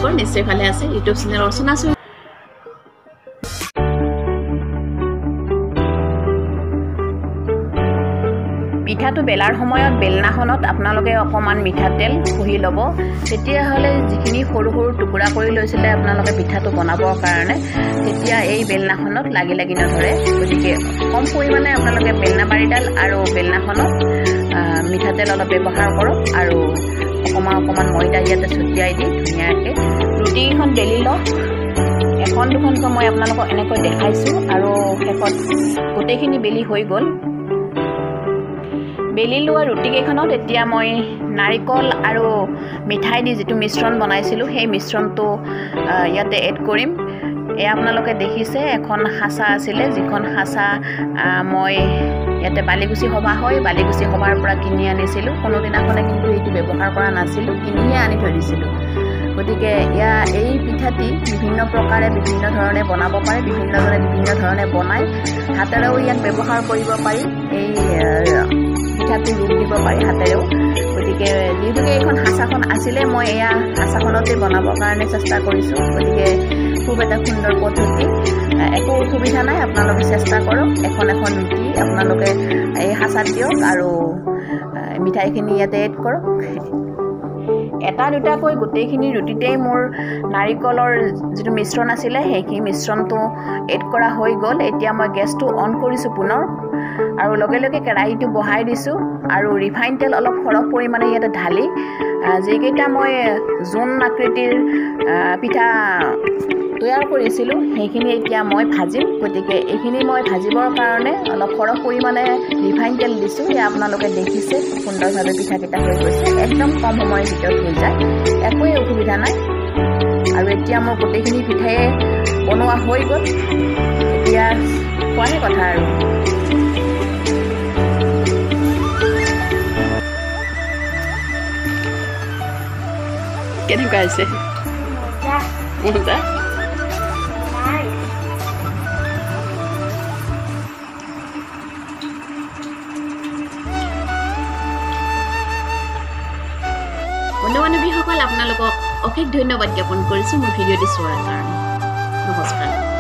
খবৰ নিশ্চয় ভালে আছে ইউটিউব চেনেল অৰ্চনা পিঠাটো বেলাৰ সময়ত বেলনাখনত আপোনালোকে অকমান মিঠাতেল ঘঁহি ল'ব তেতিয়াহ'লে যিখিনি সৰু সৰু টুকুৰা কৰি লৈছিলে আপোনালোকে পিঠাটো বনাবৰ কাৰণে তেতিয়া এই বেলনাখনত লাগি নধৰে গতিকে কম পৰিমাণে আপোনালোকে বেলনা বাৰীডাল আৰু বেলনাখনত মিঠাতেল অলপ ব্যৱহাৰ কৰক আৰু অকমান ময়দা ইয়াতে ছটিয়াই দি ধুনীয়াকৈ ৰুটিখন বেলি লওক এখন দুখনকৈ মই আপোনালোকক এনেকৈ দেখাইছোঁ আৰু শেষত গোটেইখিনি বেলি হৈ গ'ল বেলি লোৱা ৰুটিকেইখনত এতিয়া মই নাৰিকল আৰু মিঠাই দি যিটো মিশ্ৰণ বনাইছিলোঁ সেই মিশ্ৰণটো ইয়াতে এড কৰিম এয়া আপোনালোকে দেখিছে এখন সাঁচা আছিলে যিখন সাঁচা মই ইয়াতে বালিকুচি সভা হয় বালিকুচি সভাৰ পৰা কিনি আনিছিলোঁ কোনোদিনাখনে কিন্তু এইটো ব্যৱহাৰ কৰা নাছিলোঁ কিনিহে আনি থৈ দিছিলোঁ গতিকে এই পিঠাটি বিভিন্ন প্ৰকাৰে বিভিন্ন ধৰণে বনাব পাৰে বিভিন্নজনে বিভিন্ন ধৰণে বনায় হাতেৰেও ইয়াক ব্যৱহাৰ কৰিব পাৰি এই পিঠাটো ৰুপ দিব পাৰি হাতেৰেও গতিকে যিহেতুকে এইখন সাঁচাখন আছিলে মই এয়া সাঁচাখনতে বনাবৰ কাৰণে চেষ্টা কৰিছোঁ গতিকে খুব এটা সুন্দৰ পদ্ধতি একো অসুবিধা নাই আপোনালোকে চেষ্টা কৰক এখন ৰুটি আপোনালোকে এই সাঁচাত দিয়ক আৰু মিঠাইখিনি ইয়াতে এড কৰক এটা দুটাকৈ গোটেইখিনি ৰুটিতেই মোৰ নাৰিকলৰ যিটো মিশ্ৰণ আছিলে সেইখিনি মিশ্ৰণটো এড কৰা হৈ গ'ল এতিয়া মই গেছটো অন কৰিছোঁ পুনৰ আৰু লগে লগে কেৰাহীটো বহাই দিছোঁ আৰু ৰিফাইন তেল অলপ সৰহ পৰিমাণে ইয়াতে ঢালি যিকেইটা মই জোন আকৃতিৰ পিঠা তৈয়াৰ কৰিছিলোঁ সেইখিনি এতিয়া মই ভাজিম গতিকে এইখিনি মই ভাজিবৰ কাৰণে অলপ সৰহ পৰিমাণে ৰিফাইন তেল দিছোঁ এয়া আপোনালোকে দেখিছে সুন্দৰভাৱে পিঠাকেইটা হৈ গৈছে একদম কম সময়ৰ ভিতৰত হৈ যায় একোৱেই অসুবিধা নাই আৰু এতিয়া মোৰ গোটেইখিনি পিঠাই বনোৱা হৈ গ'ল এতিয়া খোৱাহে কথা আৰু কেনেকুৱা হৈছে মজা বন্ধু-বান্ধৱীসকল আপোনালোকক অশেষ ধন্যবাদ জ্ঞাপন কৰিছোঁ মোৰ ভিডিঅ'টি চোৱাৰ কাৰণে নমস্কাৰ